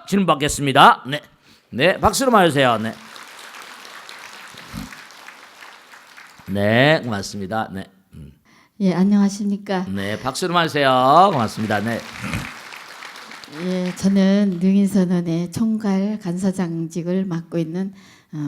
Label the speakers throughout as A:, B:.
A: 질문 받겠습니다. 네. 네, 박수로 맞으세요. 네. 네, 고맙습니다. 네.
B: 예, 안녕하십니까.
A: 네, 박수로 맞으세요. 고맙습니다. 네.
B: 예, 저는 능인선언의 총괄 간사장직을 맡고 있는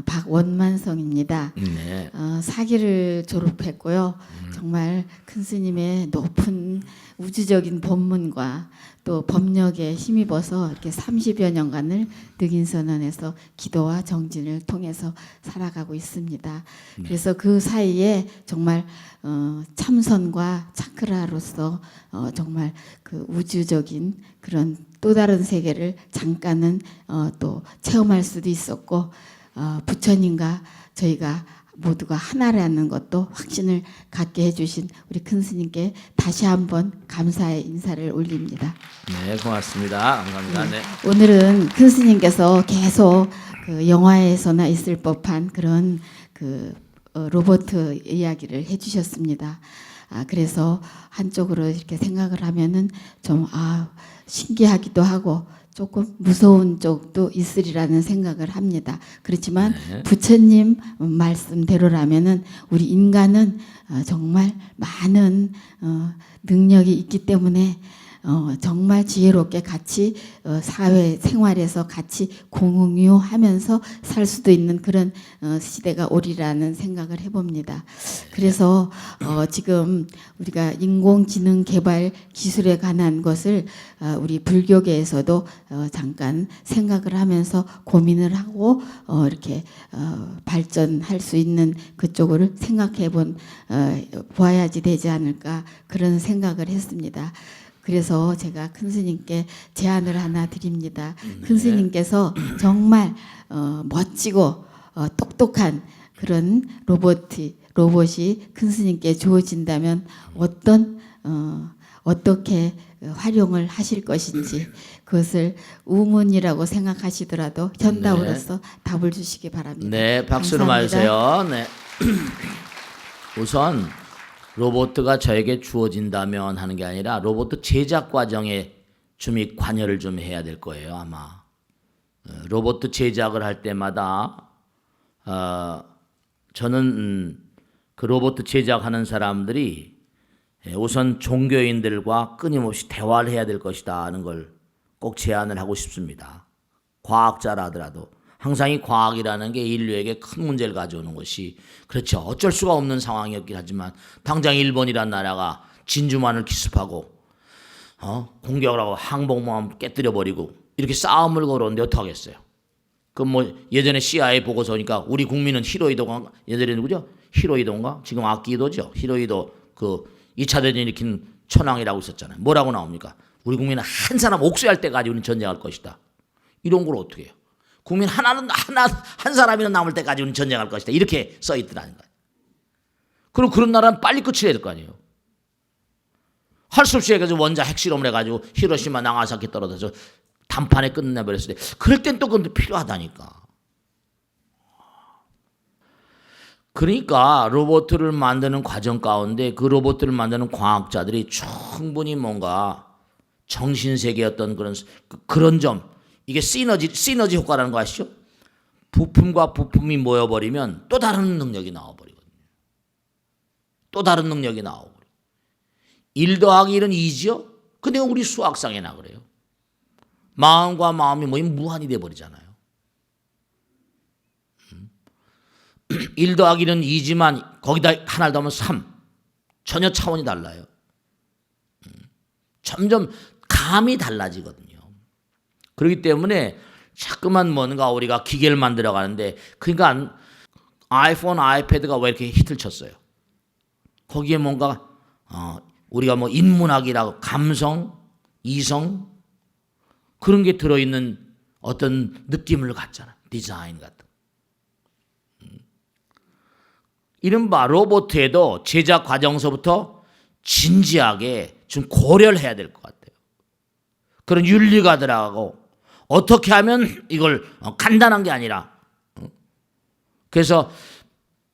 B: 박원만성입니다.
A: 네.
B: 사기를 졸업했고요. 정말 큰 스님의 높은 우주적인 법문과 또 법력에 힘입어서 이렇게 30여 년간을 능인선언에서 기도와 정진을 통해서 살아가고 있습니다. 그래서 그 사이에 정말 참선과 차크라로서 정말 그 우주적인 그런 또 다른 세계를 잠깐은 또 체험할 수도 있었고 부처님과 저희가 모두가 하나라는 것도 확신을 갖게 해주신 우리 큰 스님께 다시 한번 감사의 인사를 올립니다.
A: 네, 고맙습니다. 감사합니다. 네.
B: 오늘은 큰 스님께서 계속 그 영화에서나 있을 법한 그런 그 로봇 이야기를 해주셨습니다. 그래서 한쪽으로 이렇게 생각을 하면은 좀 신기하기도 하고 조금 무서운 쪽도 있으리라는 생각을 합니다. 그렇지만
A: 네.
B: 부처님 말씀대로라면은 우리 인간은 정말 많은 능력이 있기 때문에 정말 지혜롭게 같이 사회 생활에서 같이 공유하면서 살 수도 있는 그런 시대가 오리라는 생각을 해봅니다. 그래서 지금 우리가 인공지능 개발 기술에 관한 것을 우리 불교계에서도 잠깐 생각을 하면서 고민을 하고 이렇게 발전할 수 있는 그쪽을 생각해 보아야지 되지 않을까 그런 생각을 했습니다. 그래서 제가 큰 스님께 제안을 하나 드립니다. 큰 스님께서 정말 멋지고 똑똑한 그런 로봇이 큰 스님께 주어진다면 어떻게 활용을 하실 것인지 그것을 우문이라고 생각하시더라도 현답으로서 답을 주시기 바랍니다.
A: 네, 박수로 맞으세요. 네. 우선 로봇가 저에게 주어진다면 하는 게 아니라 로봇 제작 과정에 좀 관여를 좀 해야 될 거예요, 아마. 로봇 제작을 할 때마다 저는 그 로봇 제작하는 사람들이 우선 종교인들과 끊임없이 대화를 해야 될 것이다 하는 걸 꼭 제안을 하고 싶습니다. 과학자라 하더라도 항상 이 과학이라는 게 인류에게 큰 문제를 가져오는 것이 그렇죠. 어쩔 수가 없는 상황이었긴 하지만 당장 일본이란 나라가 진주만을 기습하고 공격을 하고 항복모함 깨뜨려 버리고 이렇게 싸움을 걸었는데 어떡하겠어요. 그 뭐 예전에 CIA 보고서니까 우리 국민은 히로히도가 예전에 누구죠? 히로히도인가? 지금 아키히도죠. 히로히도 그 2차 대전 일으킨 천황이라고 있었잖아요. 뭐라고 나옵니까? 우리 국민은 한 사람 옥수할 때까지 우리는 전쟁할 것이다. 이런 걸 어떻게 해요? 국민 한 사람이나 남을 때까지 우리는 전쟁할 것이다. 이렇게 써 있더라는 거예요. 그럼 그런 나라는 빨리 끝이 될 거 아니에요. 할 수 없이 해가지고 원자 핵실험을 해가지고 히로시마 나가사키 떨어져서 단판에 끝내버렸을 때 그럴 땐 또 그건 필요하다니까. 그러니까 로봇을 만드는 과정 가운데 그 로봇을 만드는 과학자들이 충분히 뭔가 정신세계의 어떤 그런 점 이게 시너지 효과라는 거 아시죠? 부품과 부품이 모여버리면 또 다른 능력이 나와버리거든요. 또 다른 능력이 나와버려요. 1 더하기 1은 2죠? 근데 우리 수학상에나 그래요. 마음과 마음이 모이면 무한이 돼버리잖아요. 1 더하기 1은 2지만 거기다 하나를 더하면 3. 전혀 차원이 달라요. 점점 감이 달라지거든요. 그렇기 때문에 자꾸만 뭔가 우리가 기계를 만들어 가는데 그러니까 아이폰, 아이패드가 왜 이렇게 히트를 쳤어요? 거기에 뭔가 우리가 뭐 인문학이라고 감성, 이성 그런 게 들어있는 어떤 느낌을 갖잖아. 디자인 같은. 이른바 로봇에도 제작 과정서부터 진지하게 좀 고려를 해야 될 것 같아요. 그런 윤리가 들어가고 어떻게 하면 이걸 간단한 게 아니라 그래서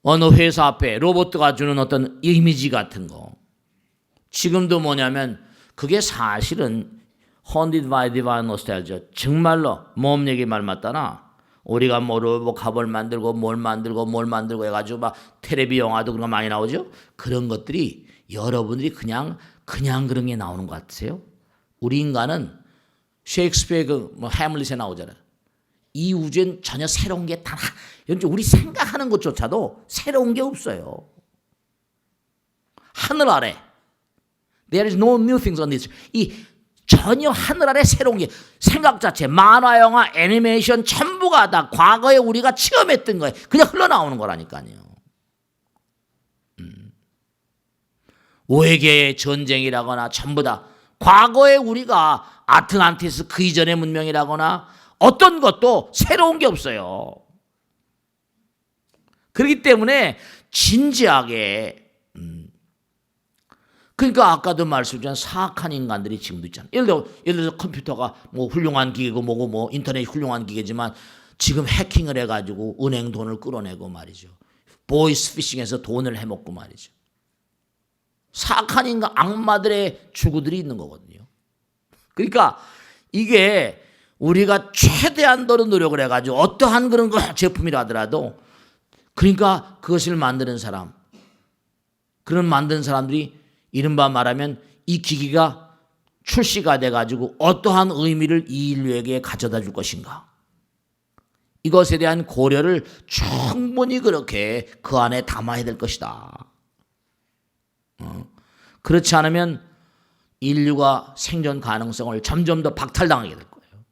A: 어느 회사 앞에 로봇가 주는 어떤 이미지 같은 거 지금도 뭐냐면 그게 사실은 Haunted by Divine Nostalgia. 정말로 몸 얘기 말 맞다나 우리가 뭐 갑을 만들고 뭘 만들고 해가지고 막 텔레비 영화도 그런 거 많이 나오죠. 그런 것들이 여러분들이 그냥 그런 게 나오는 것 같으세요? 우리 인간은 셰익스피어 뭐 해밀릿에 나오잖아요. 이 우주엔 전혀 새로운 게 다 우리 생각하는 것조차도 새로운 게 없어요. 하늘 아래 There is no new things on this. 이 전혀 하늘 아래 새로운 게 생각 자체, 만화, 영화, 애니메이션 전부가 다 과거에 우리가 체험했던 거예요. 그냥 흘러나오는 거라니까요. 외계의 전쟁이라거나 전부 다 과거에 우리가 아틀란티스 그 이전의 문명이라거나 어떤 것도 새로운 게 없어요. 그렇기 때문에 진지하게 그러니까 아까도 말씀드린 사악한 인간들이 지금도 있잖아요. 예를 들어서 컴퓨터가 뭐 훌륭한 기계고 뭐고 뭐 인터넷이 훌륭한 기계지만 지금 해킹을 해가지고 은행 돈을 끌어내고 말이죠. 보이스 피싱해서 돈을 해먹고 말이죠. 사악한 인간 악마들의 주구들이 있는 거거든요. 그러니까 이게 우리가 최대한도로 노력을 해가지고 어떠한 그런 제품이라 하더라도 그러니까 그것을 만드는 사람 그런 만드는 사람들이 이른바 말하면 이 기기가 출시가 돼가지고 어떠한 의미를 이 인류에게 가져다 줄 것인가. 이것에 대한 고려를 충분히 그렇게 그 안에 담아야 될 것이다. 그렇지 않으면 인류가 생존 가능성을 점점 더 박탈당하게 될 거예요.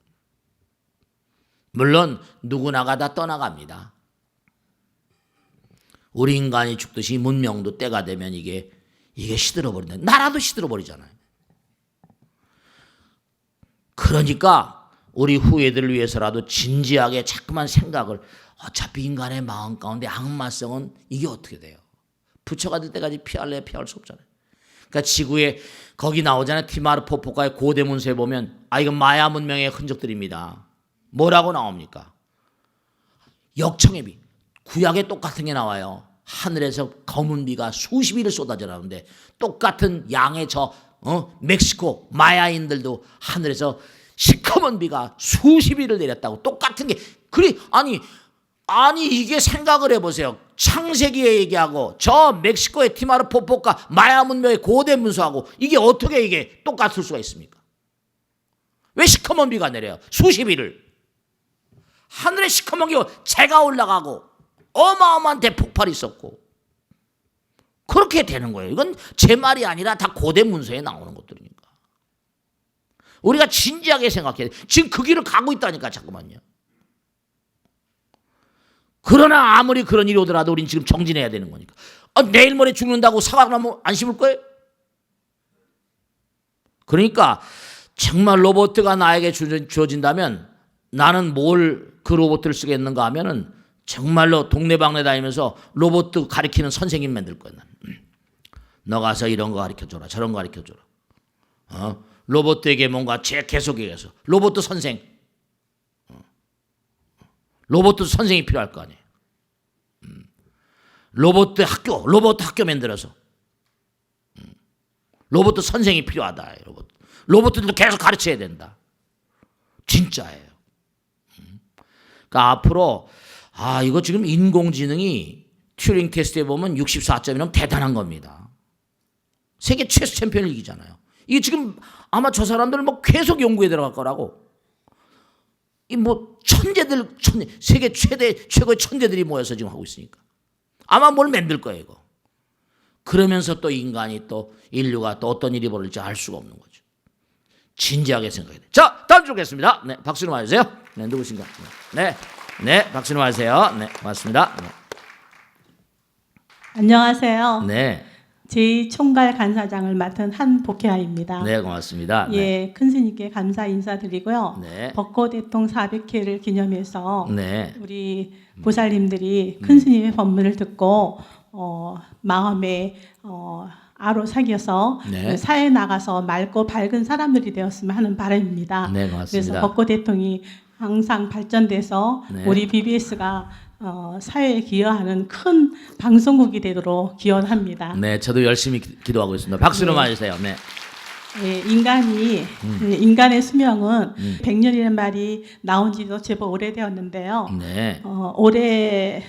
A: 물론 누구나가 다 떠나갑니다. 우리 인간이 죽듯이 문명도 때가 되면 이게 시들어버린다. 나라도 시들어버리잖아요. 그러니까 우리 후예들을 위해서라도 진지하게 자꾸만 생각을 어차피 인간의 마음 가운데 악마성은 이게 어떻게 돼요? 부처가 될 때까지 피할 수 없잖아요. 그러니까 지구에 거기 나오잖아요. 티마르 포포카의 고대 문서에 보면 이건 마야 문명의 흔적들입니다. 뭐라고 나옵니까? 역청의 비. 구약에 똑같은 게 나와요. 하늘에서 검은 비가 수십 일을 쏟아져 나오는데 똑같은 양의 멕시코 마야인들도 하늘에서 시커먼 비가 수십 일을 내렸다고 똑같은 게 그래 아니 이게 생각을 해보세요. 창세기에 얘기하고 저 멕시코의 티마르 포포카 마야 문명의 고대 문서하고 이게 어떻게 이게 똑같을 수가 있습니까? 왜 시커먼 비가 내려요? 수십 일을 하늘에 시커먼 게 재가 올라가고 어마어마한 대폭발이 있었고 그렇게 되는 거예요. 이건 제 말이 아니라 다 고대 문서에 나오는 것들이니까 우리가 진지하게 생각해야 돼. 지금 그 길을 가고 있다니까 자꾸만요. 그러나 아무리 그런 일이 오더라도 우린 지금 정진해야 되는 거니까. 내일 모레 죽는다고 사과나무 안 심을 거예요? 그러니까 정말 로봇가 나에게 주어진다면 나는 뭘 그 로봇을 쓰겠는가 하면은 정말로 동네방네 다니면서 로봇 가르치는 선생님 만들 거야. 너 가서 이런 거 가르쳐줘라 저런 거 가르쳐줘라. 로봇에게 뭔가 계속해서 로봇 선생. 로봇 선생이 필요할 거 아니에요. 로봇 학교 만들어서 로봇 선생이 필요하다. 로봇들도 계속 가르쳐야 된다. 진짜예요. 그러니까 앞으로 이거 지금 인공지능이 튜링 테스트에 보면 64점이면 대단한 겁니다. 세계 최수 챔피언 리그잖아요. 이게 지금 아마 저 사람들은 뭐 계속 연구에 들어갈 거라고. 이 뭐 세계 최고의 천재들이 모여서 지금 하고 있으니까. 아마 뭘 만들 거예요, 이거. 그러면서 또 인간이 또 인류가 또 어떤 일이 벌어질지 알 수가 없는 거죠. 진지하게 생각해야 돼요. 자, 다음 주 뵙겠습니다. 네, 박수로 맞으세요. 네, 누구신가? 네, 박수로 맞으세요. 네, 고맙습니다. 네.
C: 안녕하세요.
A: 네.
C: 제2총괄 간사장을 맡은 한복혜아입니다.
A: 네, 고맙습니다.
C: 예, 큰 스님께 감사 인사드리고요.
A: 네.
C: 벚꽃대통 400회를 기념해서
A: 네.
C: 우리 보살님들이 큰 스님의 법문을 듣고 마음에 아로사겨서
A: 네.
C: 사회에 나가서 맑고 밝은 사람들이 되었으면 하는 바람입니다.
A: 네, 고맙습니다.
C: 그래서 벚꽃대통이 항상 발전돼서
A: 네.
C: 우리 BBS가 사회에 기여하는 큰 방송국이 되도록 기원합니다.
A: 네, 저도 열심히 기도하고 있습니다. 박수로
C: 네.
A: 맞으세요. 네.
C: 예, 인간의 수명은 100년이라는 말이 나온 지도 제법 오래되었는데요.
A: 네.
C: 오래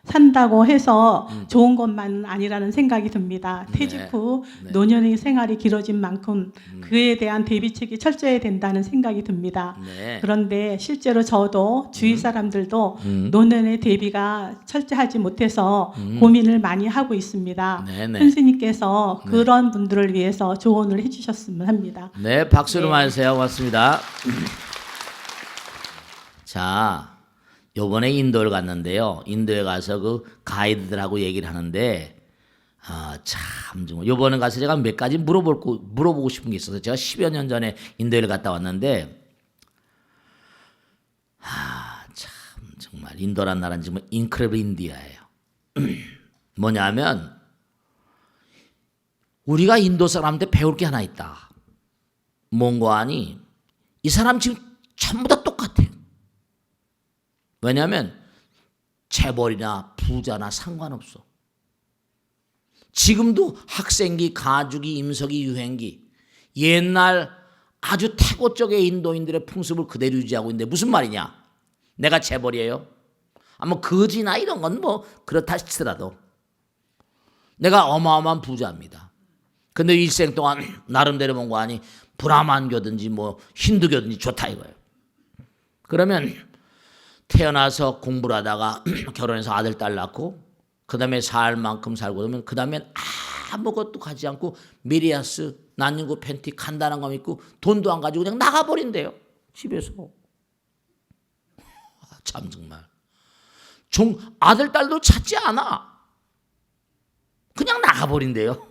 C: 산다고 해서 좋은 것만은 아니라는 생각이 듭니다. 퇴직 후 노년의 생활이 길어진 만큼 그에 대한 대비책이 철저해야 된다는 생각이 듭니다.
A: 네.
C: 그런데 실제로 저도 주위 사람들도 노년의 대비가 철저하지 못해서 고민을 많이 하고 있습니다.
A: 네네.
C: 선생님께서 그런 분들을 위해서 조언을 해주셨으면 합니다.
A: 네, 박수로
C: 네.
A: 맞으세요. 고맙습니다. 자, 요번에 인도를 갔는데요. 인도에 가서 그 가이드들하고 얘기를 하는데, 참, 정말. 요번에 가서 제가 몇 가지 물어보고 싶은 게 있어서 제가 10여 년 전에 인도를 갔다 왔는데, 참, 정말. 인도란 나라는 정말 인크레블 인디아예요. 뭐냐면, 우리가 인도 사람한테 배울 게 하나 있다. 뭔가 하니, 이 사람 지금 전부 다 똑같아요. 왜냐하면 재벌이나 부자나 상관없어. 지금도 학생기, 가죽이, 임석이, 유행기, 옛날 아주 태고 쪽의 인도인들의 풍습을 그대로 유지하고 있는데 무슨 말이냐? 내가 재벌이에요. 뭐 거지나 이런 건 뭐 그렇다 치더라도 내가 어마어마한 부자입니다. 근데 일생 동안 나름대로 뭔가 하니 브라만교든지 뭐 힌두교든지 좋다 이거예요. 그러면 태어나서 공부를 하다가 결혼해서 아들 딸 낳고 그 다음에 살 만큼 살고 그러면 그 다음엔 아무것도 가지 않고 미리아스 난닝구 팬티 간단한 거 입고 돈도 안 가지고 그냥 나가버린대요. 집에서. 참 정말. 아들 딸도 찾지 않아. 그냥 나가버린대요.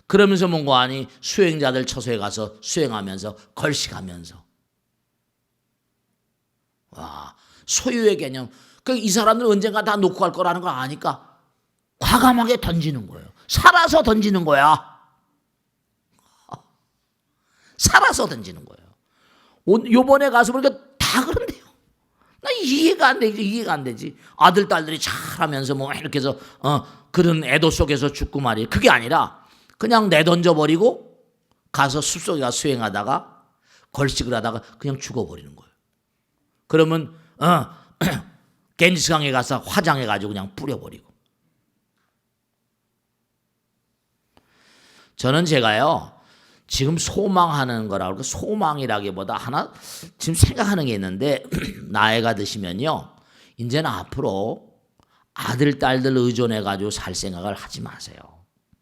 A: 그러면서 뭔가 하니 수행자들 처소에 가서 수행하면서 걸식하면서 와, 소유의 개념. 이 사람들은 언젠가 다 놓고 갈 거라는 걸 아니까 과감하게 던지는 거예요. 살아서 던지는 거야. 살아서 던지는 거예요. 요번에 가서 보니까 다 그런데요. 나 이해가 안 되지. 이해가 안 되지. 아들, 딸들이 잘하면서 뭐 이렇게 해서 그런 애도 속에서 죽고 말이에요. 그게 아니라 그냥 내던져버리고 가서 숲속에 가서 수행하다가 걸식을 하다가 그냥 죽어버리는 거예요. 그러면 겐지스강에 가서 화장해가지고 그냥 뿌려버리고. 저는 제가요 지금 소망하는 거라고 소망이라기보다 하나 지금 생각하는 게 있는데 나이가 드시면요 이제는 앞으로 아들 딸들 의존해가지고 살 생각을 하지 마세요.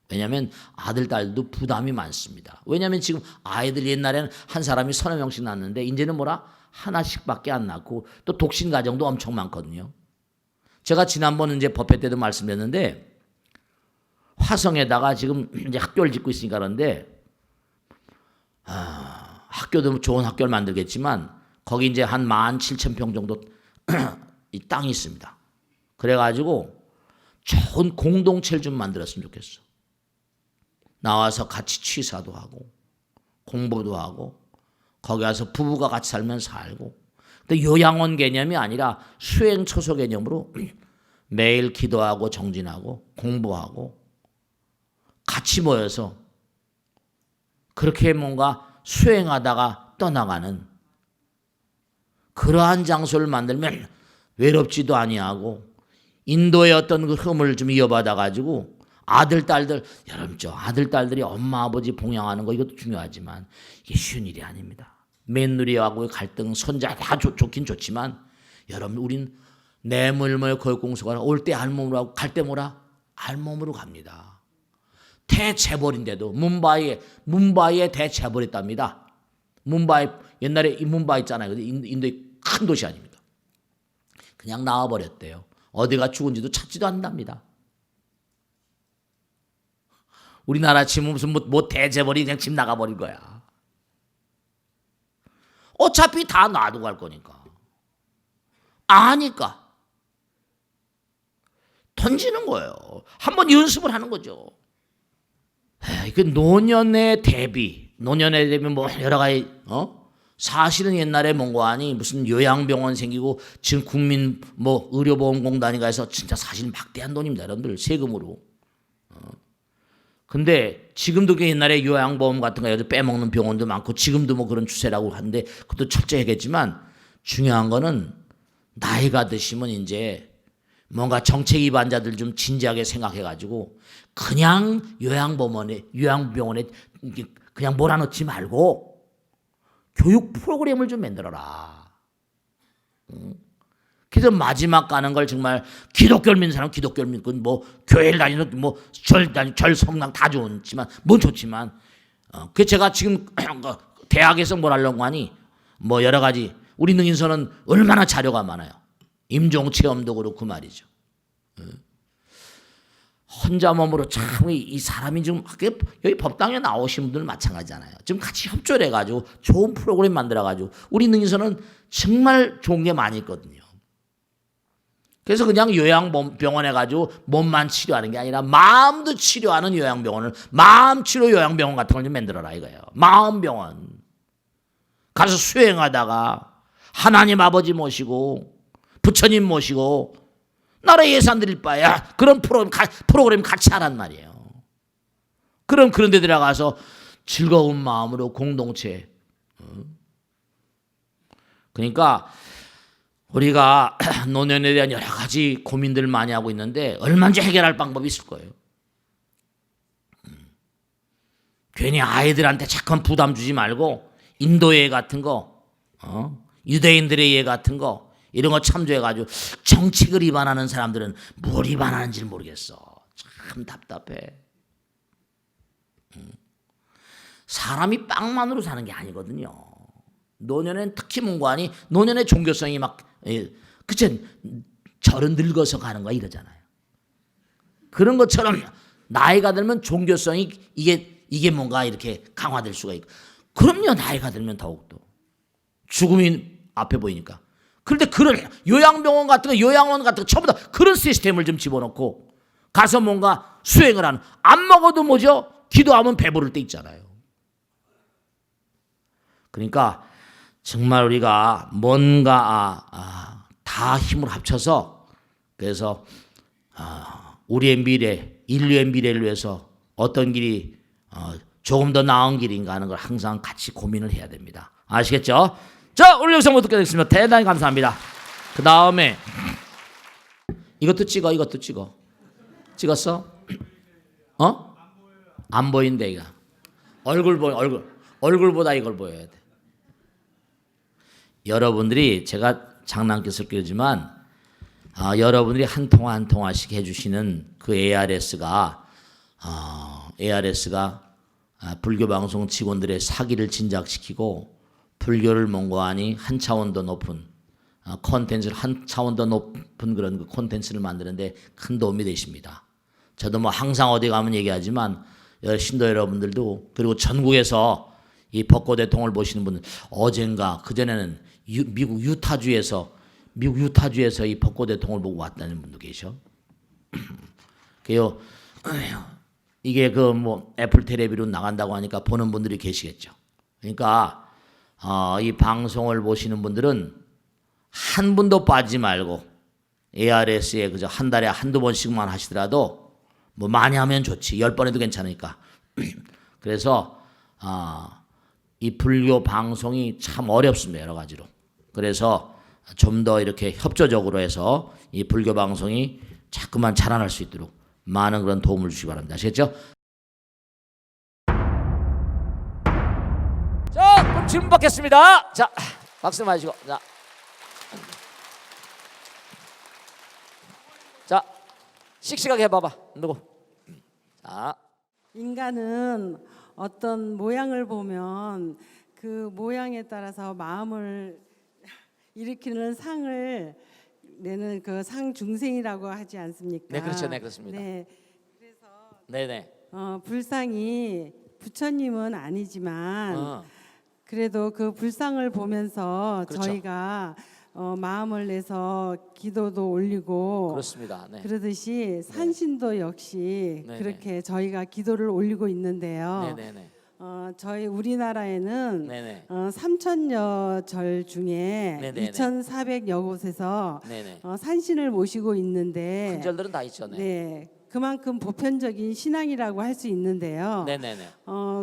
A: 왜냐하면 아들 딸도 부담이 많습니다. 왜냐하면 지금 아이들 옛날에는 한 사람이 서너 명씩 낳는데 이제는 뭐라 하나씩밖에 안 낳고 또 독신 가정도 엄청 많거든요. 제가 지난번 이제 법회 때도 말씀드렸는데 화성에다가 지금 이제 학교를 짓고 있으니까 그런데 학교도 좋은 학교를 만들겠지만 거기 이제 한 17,000평 정도 이 땅이 있습니다. 그래가지고 좋은 공동체를 좀 만들었으면 좋겠어. 나와서 같이 취사도 하고 공부도 하고 거기 가서 부부가 같이 살면 살고. 근데 요양원 개념이 아니라 수행처소 개념으로 매일 기도하고 정진하고 공부하고 같이 모여서 그렇게 뭔가 수행하다가 떠나가는 그러한 장소를 만들면 외롭지도 아니하고 인도의 어떤 그 흐름을 좀 이어받아 가지고 아들 딸들 여러분 아들 딸들이 엄마 아버지 봉양하는 거 이것도 중요하지만 이게 쉬운 일이 아닙니다. 맨누리하고의 갈등 손자 다 좋긴 좋지만 여러분 우린 내물물 걸공수가 올 때 알몸으로 하고 갈 때 뭐라 알몸으로 갑니다. 대체벌인데도 뭄바이에 대체벌 있답니다. 뭄바이 옛날에 이 뭄바이 있잖아요. 인도의 큰 도시 아닙니까? 그냥 나와버렸대요. 어디가 죽은지도 찾지도 않는답니다. 우리나라 지금 무슨 뭐 대재벌이 그냥 집 나가버린 거야. 어차피 다 놔두고 갈 거니까. 아니까. 던지는 거예요. 한번 연습을 하는 거죠. 그 노년의 대비 뭐 여러 가지 사실은 옛날에 뭔가 하니 무슨 요양병원 생기고 지금 국민 뭐 의료보험공단이 가서 진짜 사실 막대한 돈입니다. 여러분들 세금으로. 근데 지금도 그 옛날에 요양보험 같은 거 여기서 빼먹는 병원도 많고 지금도 뭐 그런 추세라고 하는데 그것도 철저하겠지만 중요한 거는 나이가 드시면 이제 뭔가 정책 위반자들 좀 진지하게 생각해가지고 그냥 요양병원에 그냥 몰아넣지 말고 교육 프로그램을 좀 만들어라. 그래서 마지막 가는 걸 정말 기독교를 믿는 사람 기독교를 믿고 뭐 교회를 다니는 뭐 절 성당 다 좋지만 뭔 좋지만 그 제가 지금 대학에서 뭘 하려고 하니 뭐 여러 가지 우리 능인선은 얼마나 자료가 많아요. 임종 체험도 그렇고 말이죠. 혼자 몸으로 참 이 사람이 좀 여기 법당에 나오신 분들 마찬가지잖아요. 지금 같이 협조를 해가지고 좋은 프로그램 만들어가지고 우리 능인선은 정말 좋은 게 많이 있거든요. 그래서 그냥 요양병원에 가지고 몸만 치료하는 게 아니라 마음도 치료하는 요양병원을 마음치료 요양병원 같은 걸 좀 만들어라 이거예요. 마음병원 가서 수행하다가 하나님 아버지 모시고 부처님 모시고 나라 예산 드릴 바야 그런 프로그램 같이 하란 말이에요. 그럼 그런 데 들어가서 즐거운 마음으로 공동체. 그러니까 우리가 노년에 대한 여러 가지 고민들 많이 하고 있는데 얼마든지 해결할 방법이 있을 거예요. 괜히 아이들한테 착한 부담 주지 말고 인도예 같은 거, 유대인들의 예 같은 거 이런 거 참조해가지고 정책을 위반하는 사람들은 뭘 위반하는지 모르겠어. 참 답답해. 사람이 빵만으로 사는 게 아니거든요. 노년엔 특히 문관이 노년의 종교성이 막 그치 절은 늙어서 가는 거야 이러잖아요. 그런 것처럼 나이가 들면 종교성이 이게 뭔가 이렇게 강화될 수가 있고 그럼요. 나이가 들면 더욱더 죽음이 앞에 보이니까. 그런데 그런 요양병원 같은 거 요양원 같은 거 전부 다 그런 시스템을 좀 집어넣고 가서 뭔가 수행을 하는 안 먹어도 뭐죠? 기도하면 배부를 때 있잖아요. 그러니까 정말 우리가 뭔가 다 힘을 합쳐서 그래서 우리의 미래, 인류의 미래를 위해서 어떤 길이 조금 더 나은 길인가 하는 걸 항상 같이 고민을 해야 됩니다. 아시겠죠? 자, 오늘 영상 모두 끝내겠습니다. 대단히 감사합니다. 그 다음에 이것도 찍어. 찍었어? 안 보인대 이거. 얼굴보다 이걸 보여야 돼. 여러분들이 제가 장난기서 끼지만 여러분들이 한 통화 한 통화씩 해주시는 그 ARS가 불교 방송 직원들의 사기를 진작시키고 불교를 mon고하니 한 차원 더 높은 콘텐츠를 한 차원 더 높은 그런 그 콘텐츠를 만드는데 큰 도움이 되십니다. 저도 뭐 항상 어디 가면 얘기하지만 신도 여러분들도 그리고 전국에서 이 벚꽃 대통을 보시는 분들 어젠가 그전에는 미국 유타주에서 이 벚꽃 대통을 보고 왔다는 분도 계셔. 그요 이게 그 뭐 애플 텔레비로 나간다고 하니까 보는 분들이 계시겠죠. 그러니까 이 방송을 보시는 분들은 한 분도 빠지지 말고 ARS에 그저 한 달에 한두 번씩만 하시더라도 뭐 많이 하면 좋지. 10번 해도 괜찮으니까. 그래서 이 불교 방송이 참 어렵습니다. 여러 가지로. 그래서 좀 더 이렇게 협조적으로 해서 이 불교 방송이 자꾸만 자라날 수 있도록 많은 그런 도움을 주시기 바랍니다. 아시겠죠? 자, 그럼 질문 받겠습니다. 자, 박수 마시고. 자, 씩씩하게 해봐봐. 누구? 자.
D: 인간은 어떤 모양을 보면 그 모양에 따라서 마음을 일으키는 상을 내는 그 상중생이라고 하지 않습니까?
A: 네, 그렇죠. 네, 그렇습니다.
D: 네, 그래서
A: 네네.
D: 불상이 부처님은 아니지만 그래도 그 불상을 보면서
A: 그렇죠.
D: 저희가 마음을 내서 기도도 올리고
A: 그렇습니다. 네.
D: 그러듯이 산신도 역시
A: 네네.
D: 그렇게 저희가 기도를 올리고 있는데요.
A: 네네네.
D: 저희 우리나라에는
A: 네네.
D: 3천여 절 중에
A: 네네네.
D: 2,400여 곳에서
A: 네네.
D: 산신을 모시고 있는데
A: 큰절들은 다 있죠. 네.
D: 네. 그만큼 보편적인 신앙이라고 할 수 있는데요.
A: 네네네.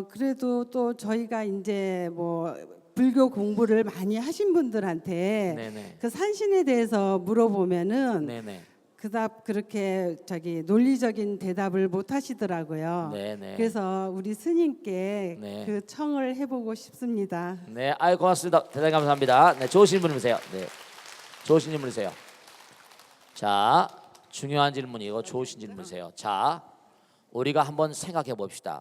D: 그래도 또 저희가 이제 뭐 불교 공부를 많이 하신 분들한테
A: 네네.
D: 그 산신에 대해서 물어보면은
A: 네네.
D: 그답 그렇게 논리적인 대답을 못 하시더라고요.
A: 네네.
D: 그래서 우리 스님께
A: 네.
D: 그 청을 해보고 싶습니다.
A: 네, 아유 고맙습니다. 대단히 감사합니다. 네, 좋으신 분이세요. 네, 좋으신 질문이세요. 자, 중요한 질문이고 좋으신 질문이세요. 자, 우리가 한번 생각해 봅시다.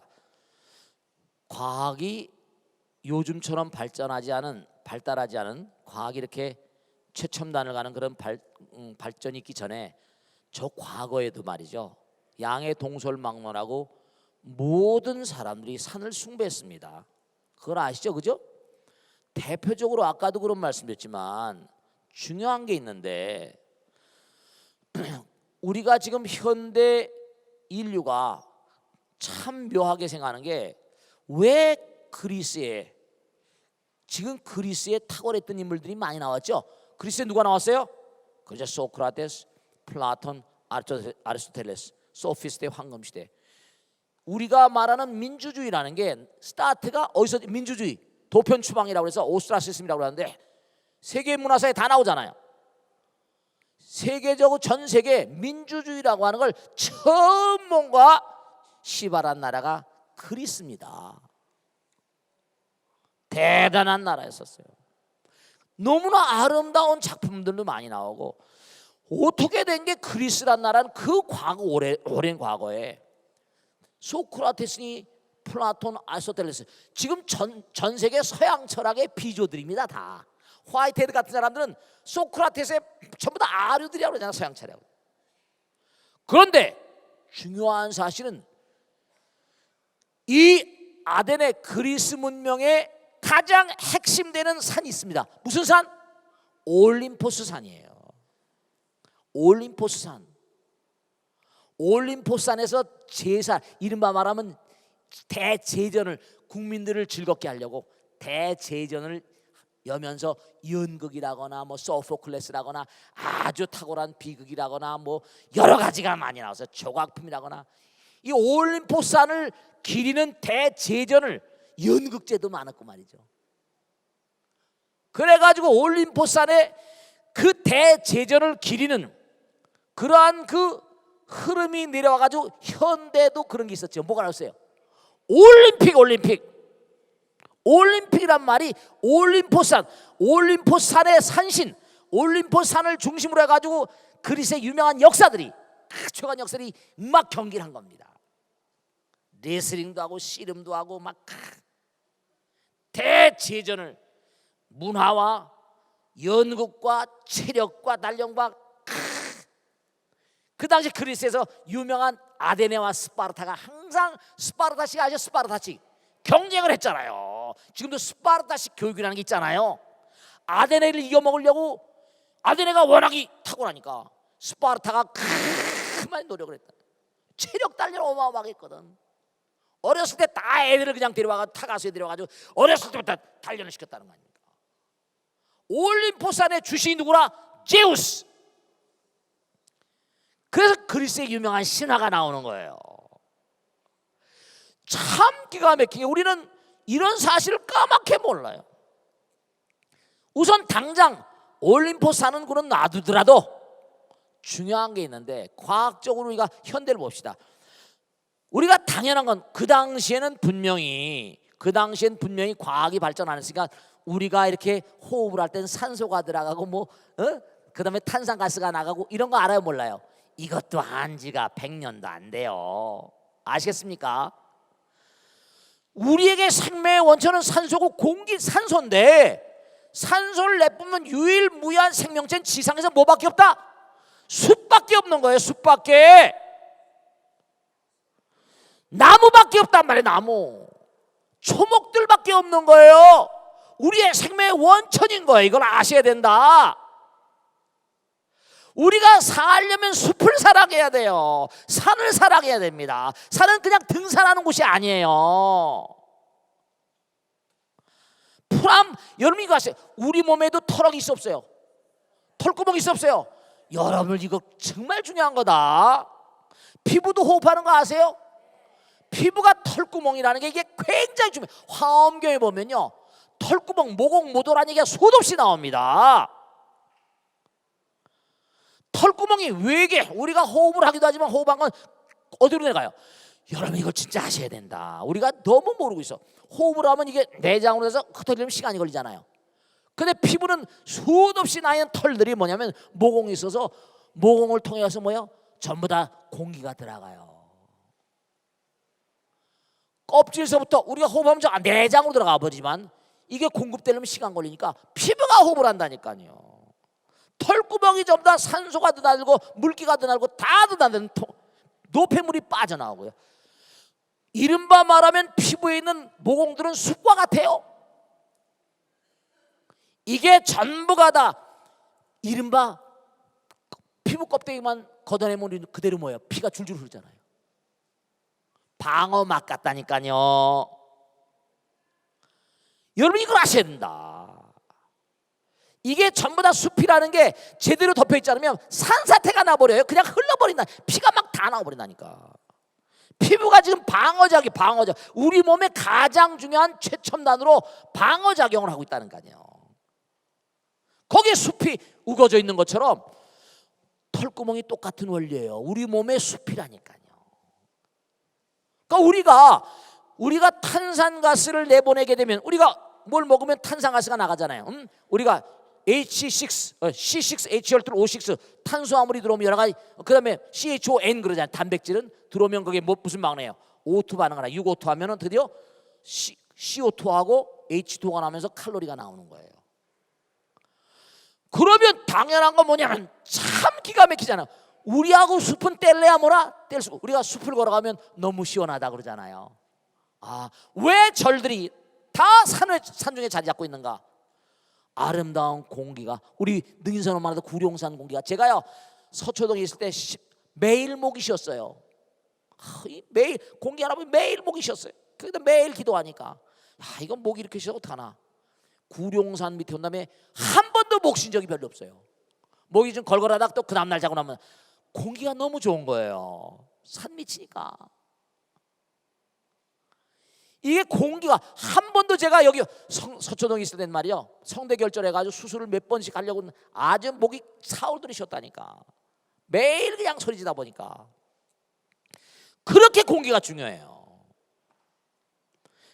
A: 과학이 요즘처럼 발달하지 않은 과학이 이렇게 최첨단을 가는 그런 발전이 있기 전에 저 과거에도 말이죠. 양의 동설망론하고 모든 사람들이 산을 숭배했습니다. 그걸 아시죠, 그죠? 대표적으로 아까도 그런 말씀드렸지만 중요한 게 있는데 우리가 지금 현대 인류가 참 묘하게 생각하는 게 왜 지금 그리스에 탁월했던 인물들이 많이 나왔죠. 그리스에 누가 나왔어요? 그죠. 소크라테스, 플라톤, 아리스토텔레스, 소피스트 황금시대. 우리가 말하는 민주주의라는 게 스타트가 어디서 민주주의 도편추방이라고 해서 오스트라시즘이라고 하는데 세계 문화사에 다 나오잖아요. 세계적으로 전 세계 민주주의라고 하는 걸 처음 뭔가 시발한 나라가 그리스입니다. 대단한 나라였었어요. 너무나 아름다운 작품들도 많이 나오고 어떻게 된 게 그리스란 나라는 그 과거 오랜 과거에 소크라테스니 플라톤, 아리스토텔레스 지금 전 세계 서양 철학의 비조들입니다. 다 화이트헤드 같은 사람들은 소크라테스의 전부 다 아류들이라고 그러잖아요. 서양 철학. 그런데 중요한 사실은 이 아덴의 그리스 문명의 가장 핵심되는 산이 있습니다. 무슨 산? 올림포스 산이에요. 올림포스 산. 올림포스 산에서 제사, 이른바 말하면 대제전을 국민들을 즐겁게 하려고 대제전을 여면서 연극이라거나 뭐 소포클레스라거나 아주 탁월한 비극이라거나 뭐 여러 가지가 많이 나와서 조각품이라거나 이 올림포스 산을 기리는 대제전을 연극제도 많았고 말이죠. 그래가지고 올림포스 산에 그 대제전을 기리는 그러한 그 흐름이 내려와가지고 현대도 그런 게 있었죠. 뭐가 나왔어요? 올림픽이란 말이 올림포스 산의 산신, 올림포스 산을 중심으로 해가지고 그리스의 유명한 역사들이 최근 역사들이 막 경기를 한 겁니다. 레슬링도 하고 씨름도 하고 막 대제전을 문화와 연극과 체력과 단련과 그 당시 그리스에서 유명한 아테네와 스파르타가 항상 스파르타식 아시죠? 스파르타식 경쟁을 했잖아요. 지금도 스파르타식 교육이라는 게 있잖아요. 아테네를 이겨먹으려고 아테네가 워낙이 탁월하니까 스파르타가 그만 노력을 했다. 체력 단련 어마어마하게 했거든. 어렸을 때 다 애들을 그냥 데려와가지고 타가수에 데려와가지고 어렸을 때부터 단련을 시켰다는 거 아닙니까? 올림포스 안에 주신이 누구라? 제우스. 그래서 그리스의 유명한 신화가 나오는 거예요. 참 기가 막히게 우리는 이런 사실을 까맣게 몰라요. 우선 당장 올림포스 하는 거는 놔두더라도 중요한 게 있는데 과학적으로 우리가 현대를 봅시다. 우리가 당연한 건 그 당시에는 분명히 과학이 발전 안 했으니까 우리가 이렇게 호흡을 할 땐 산소가 들어가고 그다음에 탄산가스가 나가고 이런 거 알아요, 몰라요? 이것도 한 지가 100년도 안 돼요. 아시겠습니까? 우리에게 생명의 원천은 산소고 산소인데 산소를 내뿜는 유일무이한 생명체는 지상에서 뭐밖에 없다? 숲밖에 없는 거예요. 숲밖에. 나무밖에 없단 말이에요. 나무. 초목들밖에 없는 거예요. 우리의 생명의 원천인 거예요. 이걸 아셔야 된다. 우리가 살려면 숲을 사랑해야 돼요. 산을 사랑해야 됩니다. 산은 그냥 등산하는 곳이 아니에요. 여러분 이거 아세요? 우리 몸에도 털이 있어 없어요? 털구멍이 있어 없어요? 여러분 이거 정말 중요한 거다. 피부도 호흡하는 거 아세요? 피부가 털구멍이라는 게 이게 굉장히 중요해요. 화엄경에 보면요, 털구멍, 모공, 모도라는 얘기가 수도 없이 나옵니다. 털구멍이 외계, 우리가 호흡을 하기도 하지만 호흡한 건 어디로 내려가요? 여러분 이걸 진짜 하셔야 된다. 우리가 너무 모르고 있어. 호흡을 하면 이게 내장으로 해서 흩어지려면 시간이 걸리잖아요. 근데 피부는 수도 없이 나는 털들이 뭐냐면 모공이 있어서 모공을 통해서 뭐예요? 전부 다 공기가 들어가요. 껍질서부터 우리가 호흡하면 내장으로 들어가 버리지만 이게 공급되려면 시간 걸리니까 피부가 호흡을 한다니까요. 털구멍이 전부 다 산소가 드나들고 물기가 드나들고 다 드나드는 노폐물이 빠져나오고요. 이른바 말하면 피부에 있는 모공들은 숲과 같아요. 이게 전부가 다 이른바 피부 껍데기만 걷어내면 그대로 뭐예요? 피가 줄줄 흐르잖아요. 방어막 같다니까요. 여러분 이걸 아셔야 된다. 이게 전부 다 숲이라는 게 제대로 덮여있지 않으면 산사태가 나버려요. 그냥 흘러버린다. 피가 막 다 나와버린다니까. 피부가 지금 방어작용, 우리 몸의 가장 중요한 최첨단으로 방어작용을 하고 있다는 거 아니에요. 거기에 숲이 우거져 있는 것처럼 털구멍이 똑같은 원리예요. 우리 몸의 숲이라니까요. 그러니까 우리가 탄산가스를 내보내게 되면 우리가 뭘 먹으면 탄산가스가 나가잖아요. 우리가 C6H12O6 탄수화물이 들어오면 여러 가지, 그 다음에 CHON 그러잖아요. 단백질은 들어오면 그게 무슨 반응이에요? O2 반응을 하나. 6O2 하면은 드디어 CO2하고 H2가 나면서 칼로리가 나오는 거예요. 그러면 당연한 건 뭐냐면 참 기가 막히잖아요. 우리하고 숲은 뗄래야 뭐라 뗄 수. 우리가 숲을 걸어가면 너무 시원하다 그러잖아요. 왜 절들이 다 산중에 자리 잡고 있는가? 아름다운 공기가, 우리 능인선 엄마도 구룡산 공기가, 제가요 서초동에 있을 때 매일 목이 쉬었어요. 매일 공기 하나 보면 매일 목이 쉬었어요. 그래도 매일 기도하니까 이건 목이 이렇게 쉬어도 어떡하나. 구룡산 밑에 온 다음에 한 번도 목 쉰 적이 별로 없어요. 목이 좀 걸걸하다가 또 그 다음날 자고 나면 공기가 너무 좋은 거예요. 산 밑이니까. 이게 공기가 한 번도, 제가 여기 서초동에 있을 땐 말이요, 성대결절 해가지고 수술을 몇 번씩 하려고 아주 목이 사흘들이 쉬었다니까. 매일 그냥 소리지다 보니까. 그렇게 공기가 중요해요.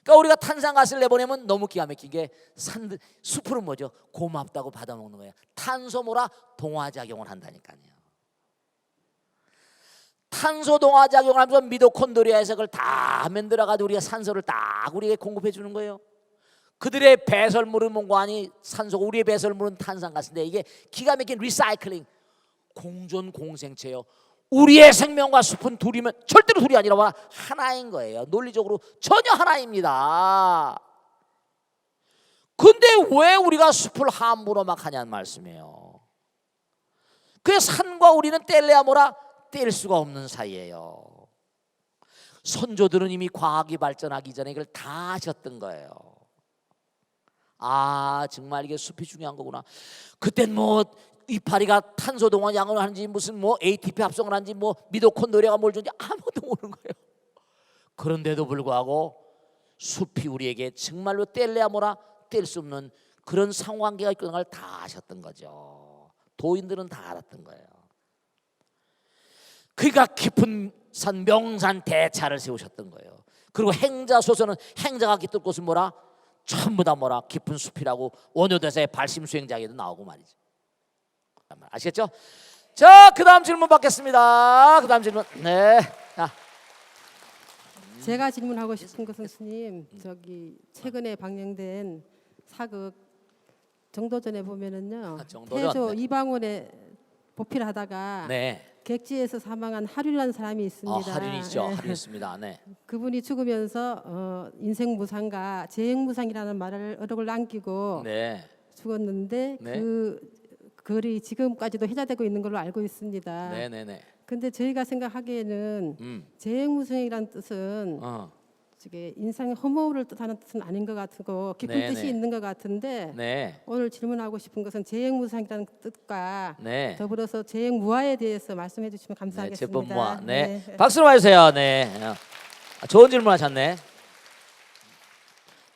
A: 그러니까 우리가 탄산가스를 내보내면 너무 기가 막힌 게 숲은 뭐죠? 고맙다고 받아먹는 거예요. 탄소모라 동화작용을 한다니까요. 탄소 동화작용을 하면서 미토콘드리아에서 그걸 다 만들어가지고 우리가 산소를 딱 우리에게 공급해 주는 거예요. 그들의 배설물은 뭔가니 산소고 우리의 배설물은 탄산가스인데 이게 기가 막힌 리사이클링, 공존 공생체요. 우리의 생명과 숲은 둘이면 절대로 둘이 아니라 하나인 거예요. 논리적으로 전혀 하나입니다. 근데 왜 우리가 숲을 함부로 막 하냐는 말씀이에요. 그래서 산과 우리는 뗄래야 뭐라 뗄 수가 없는 사이예요. 선조들은 이미 과학이 발전하기 전에 이걸 다 하셨던 거예요. 정말 이게 숲이 중요한 거구나. 그땐 뭐 이파리가 탄소 동화 양을 하는지 무슨 뭐 ATP 합성을 하는지 뭐 미토콘드리아가 뭘 주는지 아무도 모르는 거예요. 그런데도 불구하고 숲이 우리에게 정말로 뗄래야 뭐라 뗄 수 없는 그런 상관계가 있다는 걸 다 아셨던 거죠. 도인들은 다 알았던 거예요. 그러니까 깊은 산 명산 대차를 세우셨던 거예요. 그리고 행자소서는 행자가 깃들 곳은 뭐라? 전부 다 뭐라? 깊은 숲이라고 원효대사의 발심수행자에도 나오고 말이죠. 아시겠죠? 자, 그 다음 질문 받겠습니다. 그 다음 질문. 네.
D: 제가 질문하고 싶은 것은 스님, 최근에 방영된 사극 정도전에 보면은요,
A: 정도전,
D: 태조
A: 네.
D: 이방원에 보필하다가
A: 네.
D: 객지에서 사망한 하륜이라는 사람이 있습니다.
A: 하륜 있죠.
D: 예.
A: 하륜 있습니다. 네.
D: 그분이 죽으면서 인생 무상과 재행 무상이라는 말을 어록을 남기고
A: 네.
D: 죽었는데
A: 네.
D: 그 글이 지금까지도 회자되고 있는 걸로 알고 있습니다.
A: 네, 네, 네.
D: 근데 저희가 생각하기에는 재행 무상이라는 뜻은 저게 인상의 허무를 뜻하는 뜻은 아닌 것 같고 깊은
A: 네,
D: 뜻이
A: 네.
D: 있는 것 같은데
A: 네.
D: 오늘 질문하고 싶은 것은 재행무상이라는 뜻과
A: 네.
D: 더불어서 재행무화에 대해서 말씀해 주시면
A: 네,
D: 감사하겠습니다.
A: 제법모아. 네. 박수로 맞으세요. 네. 좋은 질문하셨네.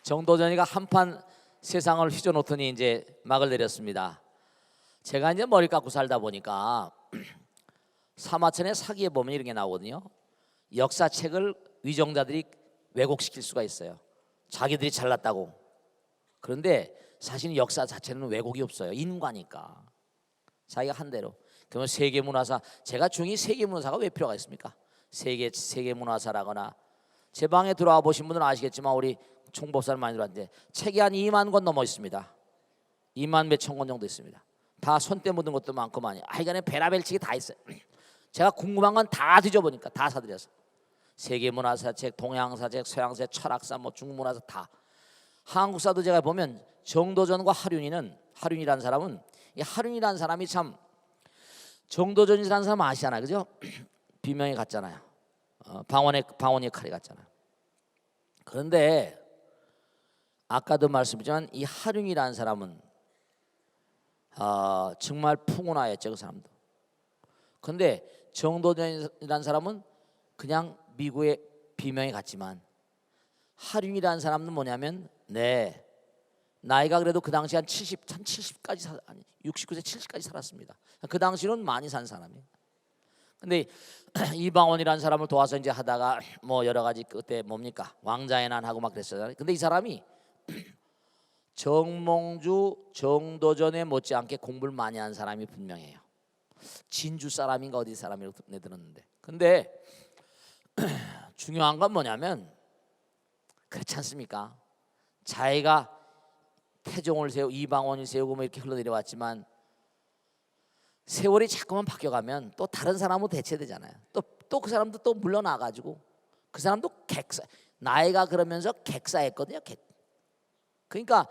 A: 정도전이가 한판 세상을 휘저놓더니 이제 막을 내렸습니다. 제가 이제 머리 깎고 살다 보니까 사마천의 사기에 보면 이런 게 나오거든요. 역사책을 위정자들이 왜곡시킬 수가 있어요. 자기들이 잘났다고. 그런데 사실 역사 자체는 왜곡이 없어요. 인과니까. 자기가 한 대로. 그러면 세계문화사, 제가 중이 세계문화사가 왜 필요가 있습니까? 세계문화사라거나 제 방에 들어와 보신 분들은 아시겠지만 우리 총법사를 많이 들어왔는데 책이 한 2만 권 넘어 있습니다. 2만 몇천 권 정도 있습니다. 다 손때 묻은 것도 많고 많이. 하여간에 베라벨책이 다 있어요. 제가 궁금한 건 다 뒤져보니까 다 사들여서 세계문화사책, 동양사책, 서양사책, 철학사, 뭐 중국문화사 다. 한국사도 제가 보면 정도전과 하륜이라는 사람은 이 하륜이라는 사람이 참 정도전이라는 사람 아시잖아요, 그죠? 비명이 같잖아요. 방언의 칼이 같잖아요. 그런데 아까도 말씀드렸지만 이 하륜이라는 사람은 정말 풍운하였죠, 그 사람도. 그런데 정도전이라는 사람은 그냥 미국의 비명이 같지만 하륜이라는 사람은 뭐냐면 나이가 그래도 그 당시 한 70까지 아니 69세 70까지 살았습니다. 그 당시는 많이 산 사람이에요. 근데 이방원이라는 사람을 도와서 이제 하다가 뭐 여러 가지 그때 뭡니까 왕자의 난 하고 막 그랬어요. 근데 이 사람이 정몽주 정도전에 못지않게 공부를 많이 한 사람이 분명해요. 진주 사람인가 어디 사람이라고 들었는데. 근데 중요한 건 뭐냐면 그렇지 않습니까? 자기가 태종을 세우고 이방원을 세우고 뭐 이렇게 흘러내려왔지만 세월이 자꾸만 바뀌어가면 또 다른 사람으로 대체되잖아요. 또 그 사람도 또 물러나가지고 그 사람도 나이가 그러면서 객사했거든요. 그러니까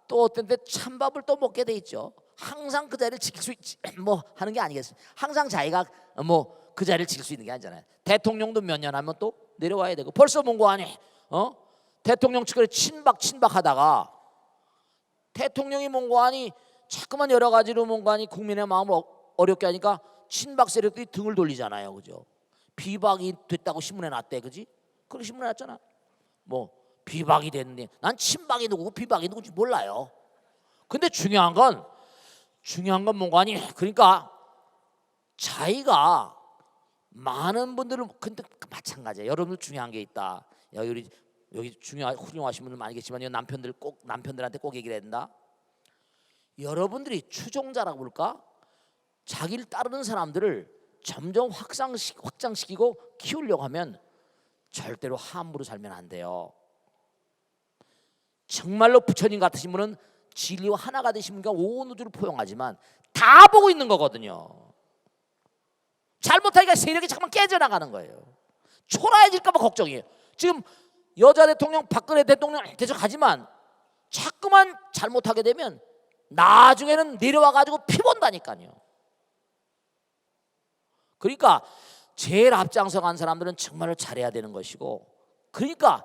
A: 또 어떤 때 찬밥을 또 먹게 돼 있죠. 항상 그 자리를 지킬 수 있지 뭐 하는 게 아니겠습니까? 항상 자기가 뭐 그 자리를 지킬 수 있는 게 아니잖아요. 대통령도 몇 년 하면 또 내려와야 되고 벌써 뭔고 하니 대통령 측근에 친박하다가 대통령이 뭔고 하니 자꾸만 여러 가지로 뭔고 하니 국민의 마음을 어렵게 하니까 친박 세력들이 등을 돌리잖아요, 그죠? 비박이 됐다고 신문에 났대, 그지? 그렇게 신문에 났잖아. 뭐 비박이 됐는데 난 친박이 누구고 비박이 누구인지 몰라요. 근데 중요한 건 뭔가 아니 그러니까 자기가 많은 분들은 근데 마찬가지예요. 여러분들 중요한 게 있다. 여기 훌륭하신 분들 많이겠지만 남편들한테 꼭 얘기를 해야 된다. 여러분들이 추종자라고 볼까? 자기를 따르는 사람들을 점점 확장시키고 키우려고 하면 절대로 함부로 살면 안 돼요. 정말로 부처님 같으신 분은 진리와 하나가 되신 분과 온 우주를 포용하지만 다 보고 있는 거거든요. 잘못하니까 세력이 잠깐 깨져나가는 거예요. 초라해질까 봐 걱정이에요. 지금 여자 대통령 박근혜 대통령 계속 하지만 자꾸만 잘못하게 되면 나중에는 내려와가지고 피 본다니까요. 그러니까 제일 앞장서 간 사람들은 정말 잘해야 되는 것이고, 그러니까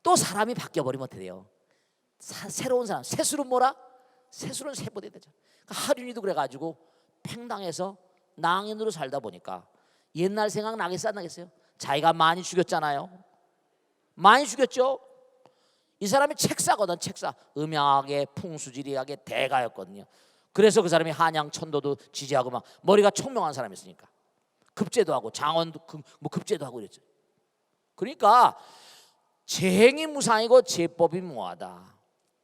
A: 또 사람이 바뀌어버리면 어떻게 돼요? 새로운 사람, 새술은 뭐라? 새술은 새보다 되죠. 그러니까 하륜이도 그래가지고 팽당해서 낭인으로 살다 보니까 옛날 생각 나겠어요, 안 나겠어요? 자기가 많이 죽였잖아요. 많이 죽였죠. 이 사람이 책사거든, 책사. 음양하게 풍수지리하게 대가였거든요. 그래서 그 사람이 한양 천도도 지지하고 막 머리가 총명한 사람이었으니까 급제도 하고 장원도 뭐 급제도 하고 그랬죠. 그러니까 재행이 무상이고 제법이 무하다.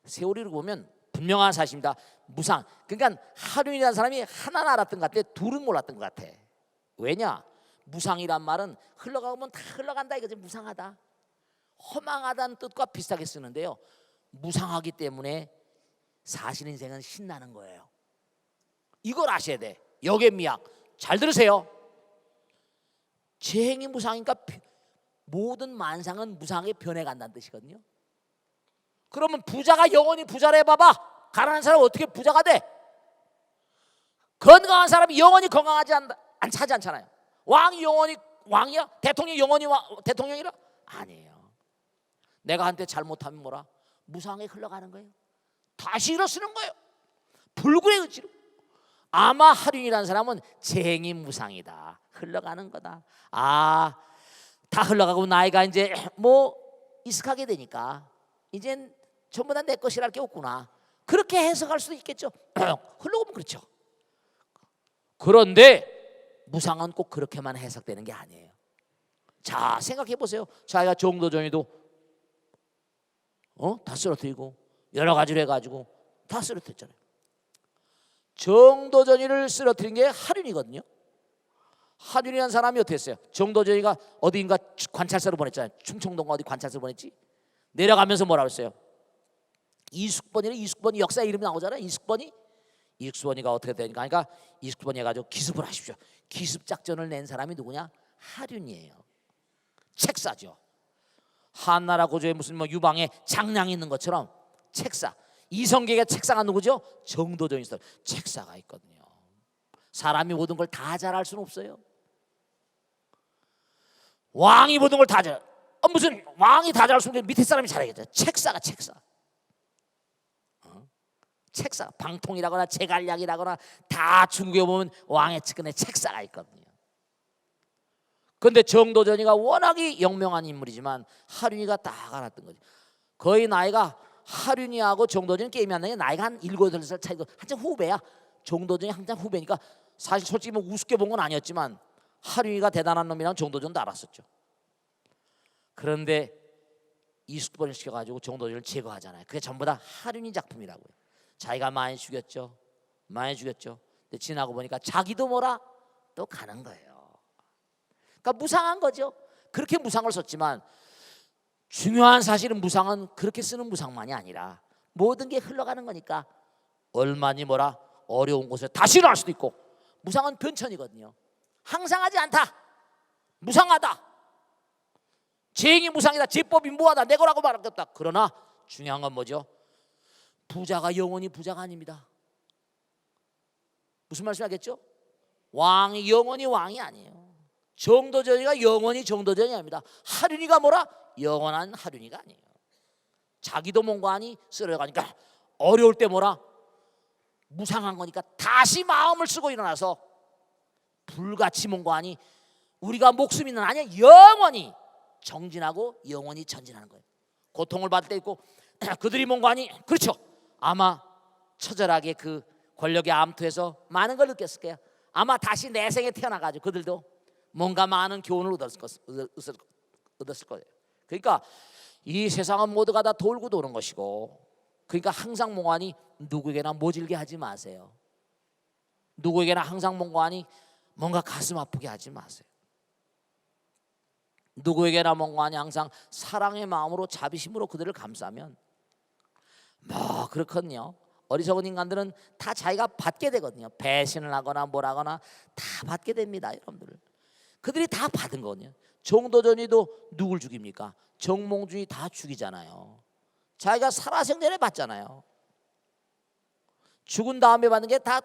A: 세월이를 보면 분명한 사실입니다. 무상. 그러니까 하륜이라는 사람이 하나는 알았던 것 같아. 둘은 몰랐던 것 같아. 왜냐? 무상이란 말은 흘러가면 다 흘러간다 이거지. 무상하다. 허망하다는 뜻과 비슷하게 쓰는데요. 무상하기 때문에 사실 인생은 신나는 거예요. 이걸 아셔야 돼. 역의미학. 잘 들으세요. 재행이 무상이니까 모든 만상은 무상하게 변해간다는 뜻이거든요. 그러면 부자가 영원히 부자라 해봐봐. 가난한 사람은 어떻게 부자가 돼? 건강한 사람이 영원히 건강하지 않잖아요. 왕이 영원히 왕이야? 대통령이 영원히 대통령이라? 아니에요. 내가 한때 잘못하면 뭐라? 무상에 흘러가는 거예요. 다시 일어서는 거예요. 불굴의 의지로. 아마 하륜이라는 사람은 쟁이 무상이다. 흘러가는 거다. 아, 다 흘러가고 나이가 이제 뭐 익숙하게 되니까 이젠 전부 다 내 것이랄 게 없구나. 그렇게 해석할 수도 있겠죠. 흘러오면 그렇죠. 그런데 무상은 꼭 그렇게만 해석되는 게 아니에요. 자, 생각해 보세요. 자기가 정도전이도 다 쓰러뜨리고 여러 가지로 해가지고 다 쓰러뜨렸잖아요. 정도전이를 쓰러뜨린 게 하륜이거든요. 하륜이라는 사람이 어떻게 했어요? 정도전이가 어디인가 관찰사로 보냈잖아요. 충청동 어디 관찰사로 보냈지. 내려가면서 뭐라고 했어요? 이숙번이 역사의 이름이 나오잖아요. 이숙번이가 어떻게 되니까, 그러니까 이숙번이 해가지고 기습을 하십시오. 기습 작전을 낸 사람이 누구냐? 하륜이에요. 책사죠. 한나라 고조에 무슨 뭐 유방에 장량이 있는 것처럼 책사. 이성계가 책사가 누구죠? 정도전이 있어요. 책사가 있거든요. 사람이 모든 걸 다 잘할 수는 없어요. 왕이 모든 걸 다 잘. 무슨 왕이 다 잘할 수 없는데 밑에 사람이 잘하겠죠. 책사가 책사. 책사, 방통이라거나 제갈량이라거나 다 중국에 보면 왕의 측근에 책사가 있거든요. 그런데 정도전이가 워낙에 영명한 인물이지만 하륜이가 딱 알았던 거죠. 거의 나이가 하륜이하고 정도전이 게임이 안 나게 나이가 한 7, 8살 차이고 한참 후배야. 정도전이 한참 후배니까 사실 솔직히 뭐 우습게 본 건 아니었지만 하륜이가 대단한 놈이라는 정도전도 알았었죠. 그런데 이숙번을 시켜가지고 정도전을 제거하잖아요. 그게 전부 다 하륜이 작품이라고요. 자기가 많이 죽였죠. 근데 지나고 보니까 자기도 뭐라 또 가는 거예요. 그러니까 무상한 거죠. 그렇게 무상을 썼지만 중요한 사실은 무상은 그렇게 쓰는 무상만이 아니라 모든 게 흘러가는 거니까 얼마니 뭐라 어려운 곳에 다시 일어날 수도 있고, 무상은 변천이거든요. 항상 하지 않다. 무상하다. 재행이 무상이다. 제법이 무하다. 내 거라고 말할 게 없다. 그러나 중요한 건 뭐죠? 부자가 영원히 부자가 아닙니다. 무슨 말씀 하겠죠? 왕이 영원히 왕이 아니에요. 정도전이가 영원히 정도전이 아닙니다. 하륜이가 뭐라? 영원한 하륜이가 아니에요. 자기도 뭔가하니 쓰러가니까 어려울 때 뭐라? 무상한 거니까 다시 마음을 쓰고 일어나서 불같이 뭔가하니 우리가 목숨 있는 아니야 영원히 정진하고 영원히 전진하는 거예요. 고통을 받을 때 있고 그들이 뭔가하니 그렇죠. 아마 처절하게 그 권력의 암투에서 많은 걸 느꼈을 거예요. 아마 다시 내 생에 태어나가지고 그들도 뭔가 많은 교훈을 얻었을 거예요. 그러니까 이 세상은 모두가 다 돌고 도는 것이고, 그러니까 항상 몽환이 누구에게나 모질게 하지 마세요. 누구에게나 항상 몽환이 뭔가 가슴 아프게 하지 마세요. 누구에게나 몽환이 항상 사랑의 마음으로 자비심으로 그들을 감싸면 뭐 그렇거든요. 어리석은 인간들은 다 자기가 받게 되거든요. 배신을 하거나 뭘 하거나 다 받게 됩니다. 여러분들 그들이 다 받은 거거든요. 정도전이도 누굴 죽입니까? 정몽준이 다 죽이잖아요. 자기가 살아생전에 받잖아요. 죽은 다음에 받는 게 다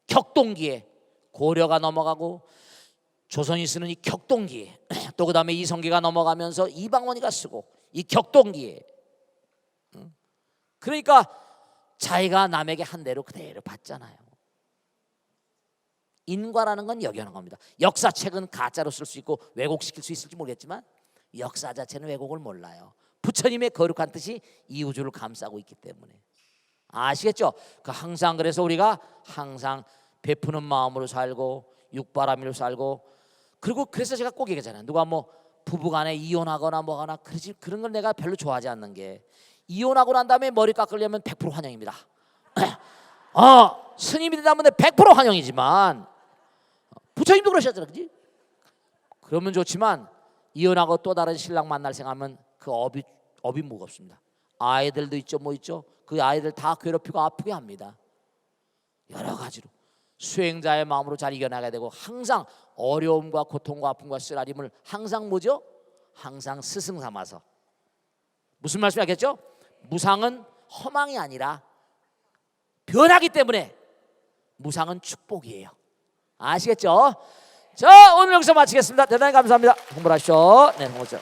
A: 격동기에 고려가 넘어가고 조선이 쓰는 이 격동기에 또 그 다음에 이성계가 넘어가면서 이방원이가 쓰고 이 격동기에, 그러니까 자기가 남에게 한 대로 그대로 받잖아요. 인과라는 건 여기하는 겁니다. 역사책은 가짜로 쓸 수 있고 왜곡시킬 수 있을지 모르겠지만 역사 자체는 왜곡을 몰라요. 부처님의 거룩한 뜻이 이 우주를 감싸고 있기 때문에 아시겠죠? 그 항상 그래서 우리가 항상 베푸는 마음으로 살고 육바라밀로 살고, 그리고 그래서 제가 꼭 얘기하잖아요. 누가 뭐 부부간에 이혼하거나 뭐하나 그런 걸 내가 별로 좋아하지 않는 게, 이혼하고 난 다음에 머리 깎으려면 100% 환영입니다. 스님이 된다면 100% 환영이지만 부처님도 그러셨잖아요. 그지? 그러면 좋지만 이혼하고 또 다른 신랑 만날 생각하면 그 업이 무겁습니다. 아이들도 있죠, 뭐 있죠. 그 아이들 다 괴롭히고 아프게 합니다. 여러 가지로 수행자의 마음으로 잘 이겨나가야 되고, 항상 어려움과 고통과 아픔과 쓰라림을 항상 뭐죠? 항상 스승 삼아서. 무슨 말씀이 하겠죠? 무상은 허망이 아니라 변하기 때문에 무상은 축복이에요. 아시겠죠? 자, 오늘 여기서 마치겠습니다. 대단히 감사합니다. 홍보하시오. 네, 홍보죠.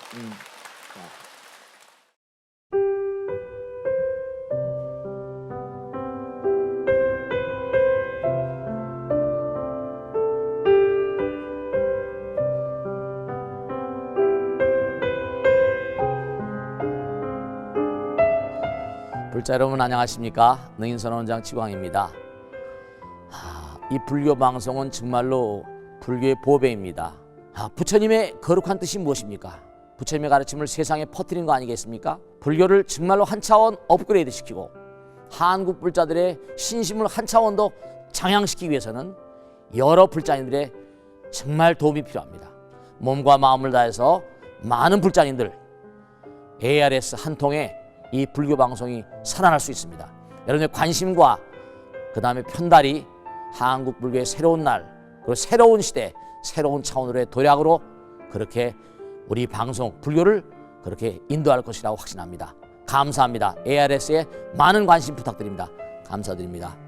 A: 애청자 여러분 안녕하십니까? 능인선원장 치광입니다. 이 불교 방송은 정말로 불교의 보배입니다. 부처님의 거룩한 뜻이 무엇입니까? 부처님의 가르침을 세상에 퍼뜨린 거 아니겠습니까? 불교를 정말로 한 차원 업그레이드 시키고 한국 불자들의 신심을 한 차원 더 장양시키기 위해서는 여러 불자님들의 정말 도움이 필요합니다. 몸과 마음을 다해서 많은 불자님들 ARS 한 통에 이 불교 방송이 살아날 수 있습니다. 여러분의 관심과 그 다음에 편달이 한국 불교의 새로운 날 그리고 새로운 시대 새로운 차원으로의 도약으로 그렇게 우리 방송 불교를 그렇게 인도할 것이라고 확신합니다. 감사합니다. ARS에 많은 관심 부탁드립니다. 감사드립니다.